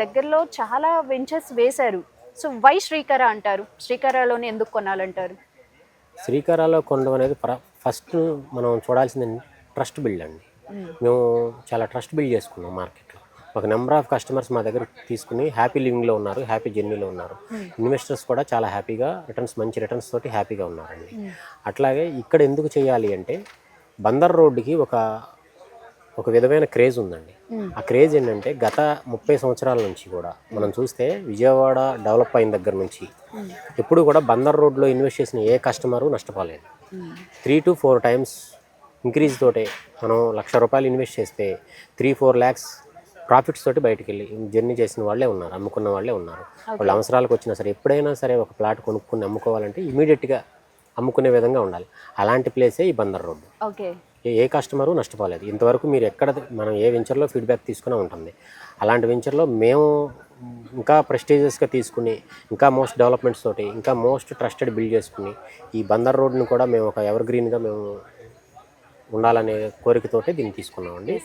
దగ్గరలో చాలా వెంచర్స్ వేశారు. సో వై శ్రీకర అంటారు? శ్రీకరలోనే ఎందుకు కొనాలంటారు? శ్రీకారాలో కొనడం అనేది ఫస్ట్ మనం చూడాల్సింది ట్రస్ట్ బిల్డ్ అండి. మేము చాలా ట్రస్ట్ బిల్డ్ చేసుకున్నాం మార్కెట్లో. ఒక నెంబర్ ఆఫ్ కస్టమర్స్ మా దగ్గర తీసుకుని హ్యాపీ లివింగ్లో ఉన్నారు, హ్యాపీ జర్నీలో ఉన్నారు. ఇన్వెస్టర్స్ కూడా చాలా హ్యాపీగా మంచి రిటర్న్స్ తోటి హ్యాపీగా ఉన్నారండి. అట్లాగే ఇక్కడ ఎందుకు చేయాలి అంటే బందర్ రోడ్డుకి ఒక విధమైన క్రేజ్ ఉందండి. ఆ క్రేజ్ ఏంటంటే గత 30 సంవత్సరాల నుంచి కూడా మనం చూస్తే విజయవాడ డెవలప్ అయిన దగ్గర నుంచి ఎప్పుడు కూడా బందర్ రోడ్లో ఇన్వెస్ట్ చేసిన ఏ కస్టమరు నష్టపోలేదు. 3 to 4 టైమ్స్ ఇంక్రీజ్ తోటే మనం ₹1,00,000 ఇన్వెస్ట్ చేస్తే 3-4 ల్యాక్స్ ప్రాఫిట్స్ తోటి బయటికి వెళ్ళి జర్నీ చేసిన వాళ్ళే ఉన్నారు, అమ్ముకున్న వాళ్ళే ఉన్నారు. వాళ్ళ అవసరాలకు వచ్చినా సరే ఎప్పుడైనా సరే ఒక ప్లాట్ కొనుక్కుని అమ్ముకోవాలంటే ఇమీడియట్గా అమ్ముకునే విధంగా ఉండాలి. అలాంటి ప్లేసే ఈ బందర్ రోడ్డు. ఓకే. ఏ కస్టమరు నష్టపోలేదు. ఇంతవరకు మీరు మనం ఏ వెంచర్లో ఫీడ్బ్యాక్ తీసుకునే ఉంటుంది. అలాంటి వెంచర్లో మేము ఇంకా ప్రెస్టీజియస్గా తీసుకుని ఇంకా మోస్ట్ డెవలప్మెంట్స్ తోటి ఇంకా మోస్ట్ ట్రస్టెడ్ బిల్డ్ చేసుకుని ఈ బందర్ రోడ్డును కూడా మేము ఒక ఎవర్ గ్రీన్గా మేము ఉండాలనే కోరికతోటి దీన్ని తీసుకున్నామండి.